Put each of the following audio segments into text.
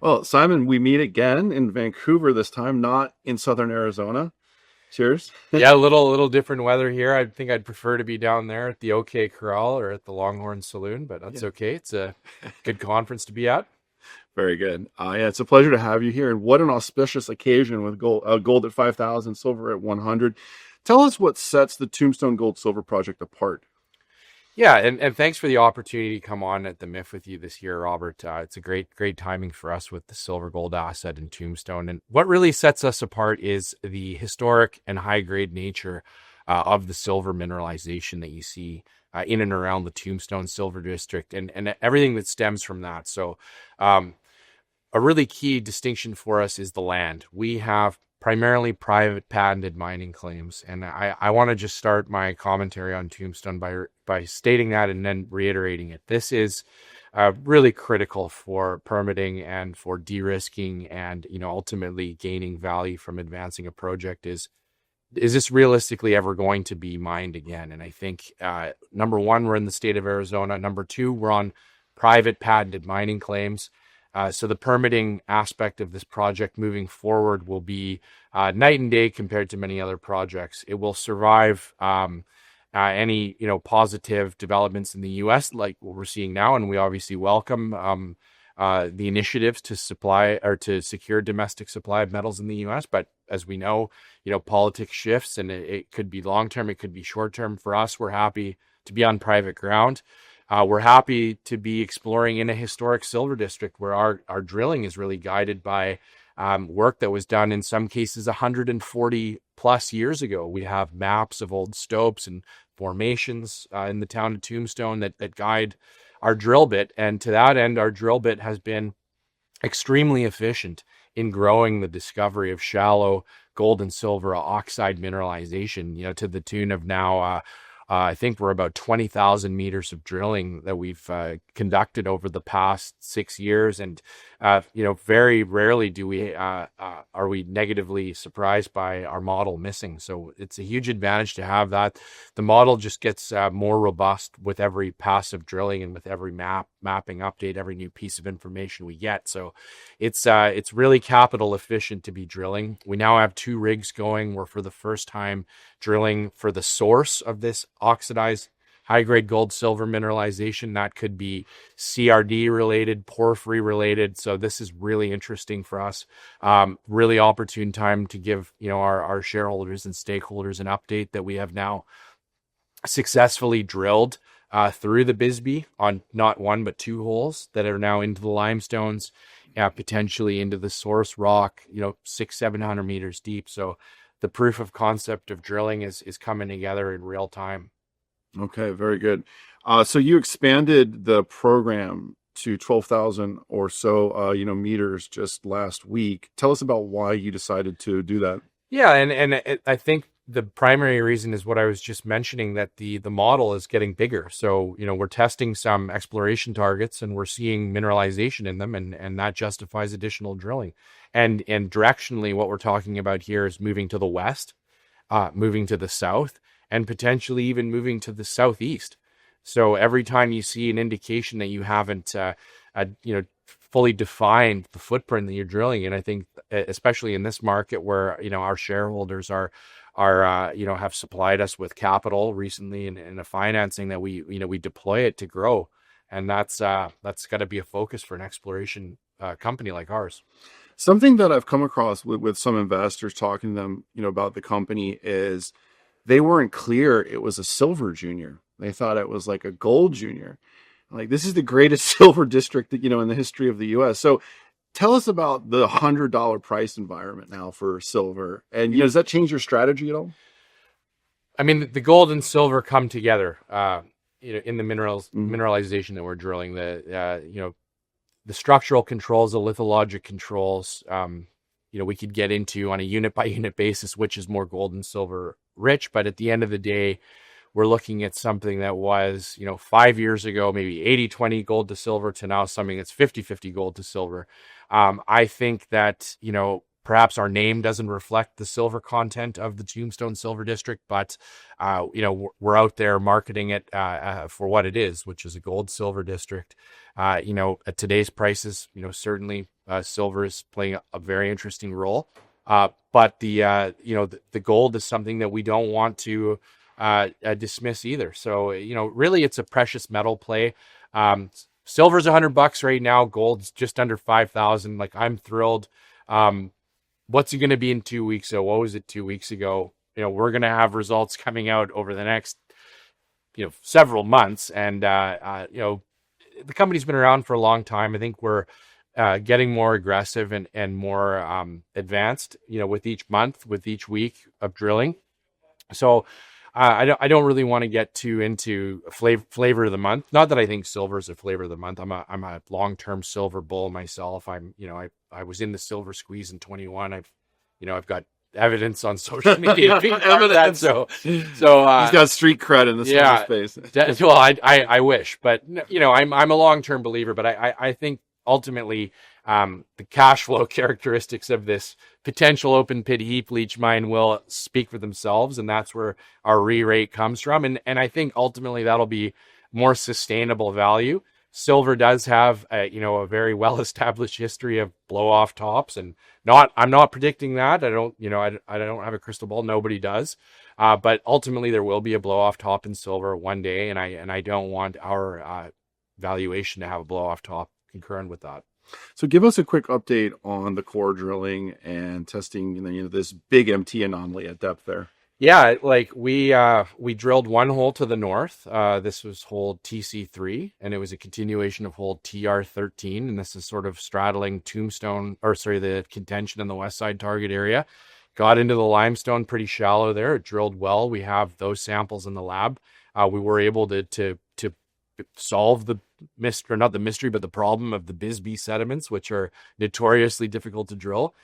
Well, Simon, we meet again in Vancouver this time, not in southern Arizona. Cheers. Yeah, a little different weather here. I think I'd prefer to be down there at the OK Corral or at the Longhorn Saloon, but that's Yeah. okay. It's a good conference to be at. Very good. Yeah, it's a pleasure to have you here. And what an auspicious occasion with gold at 5,000, silver at 100. Tell us what sets the Tombstone Gold Silver Project apart. Yeah, and thanks for the opportunity to come on at the MIF with you this year, Robert. It's a great timing for us with the silver gold asset in Tombstone. And what really sets us apart is the historic and high grade nature of the silver mineralization that you see in and around the Tombstone Silver District and everything that stems from that. So a really key distinction for us is the land. We have primarily private patented mining claims. And I want to just start my commentary on Tombstone by stating that and then reiterating it. This is really critical for permitting and for de-risking and, ultimately gaining value from advancing a project is this realistically ever going to be mined again? And I think, number one, we're in the state of Arizona. Number two, we're on private patented mining claims. So the permitting aspect of this project moving forward will be night and day compared to many other projects. It will survive any positive developments in the U.S. like what we're seeing now, and we obviously welcome the initiatives to supply or to secure domestic supply of metals in the U.S. But as we know, politics shifts, and it could be long term, it could be short term. For us, we're happy to be on private ground. We're happy to be exploring in a historic silver district where our drilling is really guided by work that was done in some cases 140 plus years ago. We have maps of old stopes and formations in the town of Tombstone that guide our drill bit. And to that end, our drill bit has been extremely efficient in growing the discovery of shallow gold and silver oxide mineralization, to the tune of now I think we're about 20,000 meters of drilling that we've conducted over the past 6 years. And, very rarely are we negatively surprised by our model missing. So it's a huge advantage to have that. The model just gets more robust with every pass of drilling and with every mapping update, every new piece of information we get. So it's really capital efficient to be drilling. We now have 2 rigs going. We're for the first time drilling for the source of this oxidized high-grade gold silver mineralization. That could be CRD related, porphyry related. So this is really interesting for us. Really opportune time to give our shareholders and stakeholders an update that we have now successfully drilled through the Bisbee on not 1 but 2 holes that are now into the limestones, potentially into the source rock, 600-700 meters deep. So the proof of concept of drilling is coming together in real time. Okay, very good. So you expanded the program to 12,000 or so, meters just last week. Tell us about why you decided to do that. Yeah, and I think the primary reason is what I was just mentioning, that the model is getting bigger. So, we're testing some exploration targets and we're seeing mineralization in them, and that justifies additional drilling. And directionally, what we're talking about here is moving to the west, moving to the south, and potentially even moving to the southeast. So every time you see an indication that you haven't, fully defined the footprint that you're drilling in, I think, especially in this market where our shareholders are have supplied us with capital recently and a financing that we deploy it to grow, and that's got to be a focus for an exploration company like ours. Something that I've come across with some investors talking to them, about the company is they weren't clear it was a silver junior. They thought it was like a gold junior. Like, this is the greatest silver district that, in the history of the U.S. So tell us about the $100 price environment now for silver. And, does that change your strategy at all? I mean, the gold and silver come together, in the mineralization that we're drilling. The structural controls, the lithologic controls, we could get into on a unit by unit basis, which is more gold and silver rich. But at the end of the day, we're looking at something that was, 5 years ago, maybe 80-20 gold to silver, to now something that's 50-50 gold to silver. I think that, perhaps our name doesn't reflect the silver content of the Tombstone Silver District, but we're out there marketing it for what it is, which is a gold silver district. At today's prices, certainly silver is playing a very interesting role. But the gold is something that we don't want to dismiss either. So really, it's a precious metal play. Silver's $100 right now. Gold's just under 5,000. Like, I'm thrilled. What's it going to be in 2 weeks? So what was it 2 weeks ago? We're going to have results coming out over the next, several months. And, the company's been around for a long time. I think we're getting more aggressive and more advanced, with each month, with each week of drilling. So I don't really want to get too into flavor of the month. Not that I think silver is a flavor of the month. I'm a long-term silver bull myself. I was in the silver squeeze in 21. I've got evidence on social media. Evidence. So he's got street cred in the silver space. Well, I wish, but I'm a long-term believer. But I think ultimately, the cash flow characteristics of this potential open pit heap leach mine will speak for themselves, and that's where our re-rate comes from. And I think ultimately that'll be more sustainable value. Silver does have a very well-established history of blow-off tops, and I'm not predicting that. I don't have a crystal ball. Nobody does. But ultimately there will be a blow-off top in silver one day, and I don't want our valuation to have a blow-off top concurrent with that. So give us a quick update on the core drilling and testing, this big MT anomaly at depth there. Yeah, like we drilled one hole to the north. This was hole TC3, and it was a continuation of hole TR13, and this is sort of straddling the contention in the west side target area. Got into the limestone pretty shallow there. It drilled well. We have those samples in the lab. We were able to solve the the problem of the Bisbee sediments, which are notoriously difficult to drill.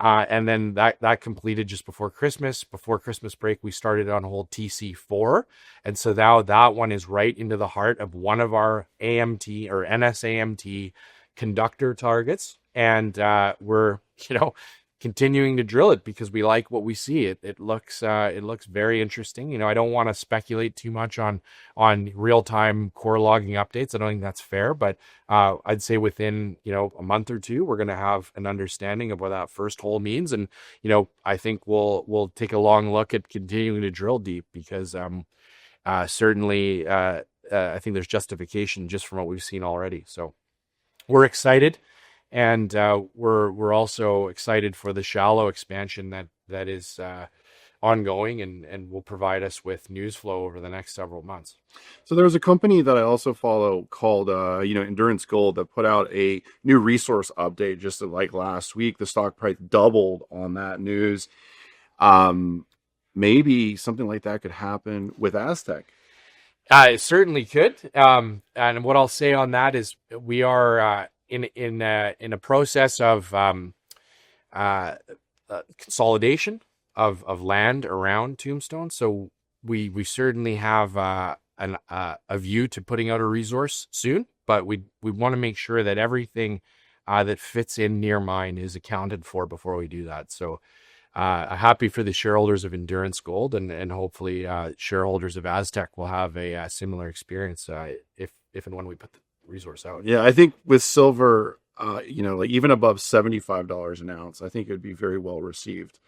And then that completed just before Christmas. Before Christmas break, we started on hole TC4. And so now that one is right into the heart of one of our AMT or NSAMT conductor targets. And we're, continuing to drill it because we like what we see. It looks very interesting. I don't want to speculate too much on real-time core logging updates. I don't think that's fair, but I'd say within a month or two we're going to have an understanding of what that first hole means, and I think we'll take a long look at continuing to drill deep because certainly I think there's justification just from what we've seen already. So we're excited. And we're also excited for the shallow expansion that is ongoing and will provide us with news flow over the next several months. So there's a company that I also follow called Endurance Gold that put out a new resource update just like last week. The stock price doubled on that news. Maybe something like that could happen with Aztec. It certainly could. And what I'll say on that is we are in a process of consolidation of land around Tombstone. So we certainly have a view to putting out a resource soon, but we want to make sure that everything that fits in near mine is accounted for before we do that. So happy for the shareholders of Endurance Gold, and hopefully shareholders of Aztec will have a similar experience if and when we put the resource out. Yeah, I think with silver, even above $75 an ounce, I think it would be very well received.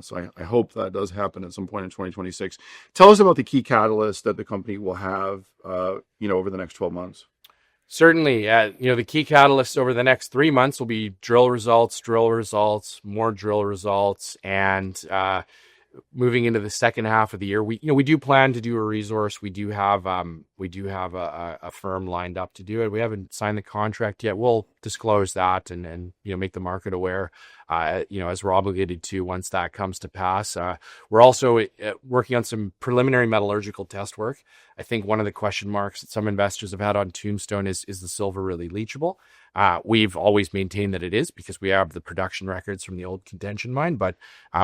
So I hope that does happen at some point in 2026. Tell us about the key catalysts that the company will have, over the next 12 months. Certainly, the key catalysts over the next 3 months will be drill results, more drill results, and moving into the second half of the year, we do plan to do a resource. We do have a firm lined up to do it. We haven't signed the contract yet. We'll disclose that and make the market aware, as we're obligated to once that comes to pass. We're also working on some preliminary metallurgical test work. I think one of the question marks that some investors have had on Tombstone is the silver really leachable? We've always maintained that it is because we have the production records from the old contention mine, but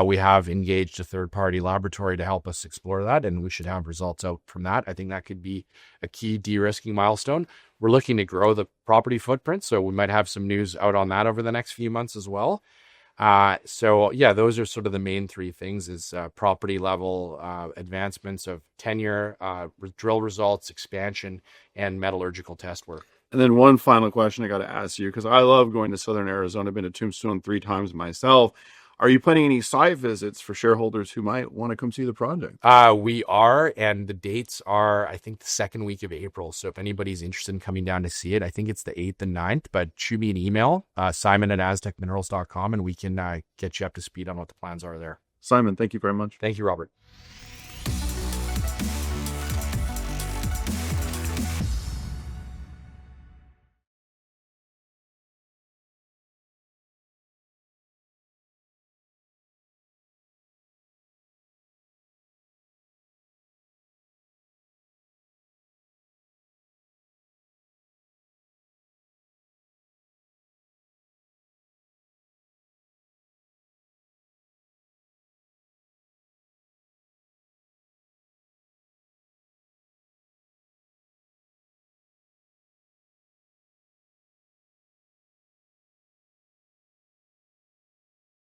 we have engaged a third-party laboratory to help us explore that, and we should have results out from that. I think that could be a key de-risking milestone. We're looking to grow the property footprint, so we might have some news out on that over the next few months as well. So yeah, those are sort of the main three things: is property level advancements of tenure, drill results, expansion, and metallurgical test work. And then one final question I got to ask you, because I love going to Southern Arizona. I've been to Tombstone 3 times myself. Are you planning any site visits for shareholders who might want to come see the project? We are, and the dates are, I think, the second week of April. So if anybody's interested in coming down to see it, I think it's the 8th and 9th, but shoot me an email, Simon@aztecminerals.com, and we can get you up to speed on what the plans are there. Simon, thank you very much. Thank you, Robert.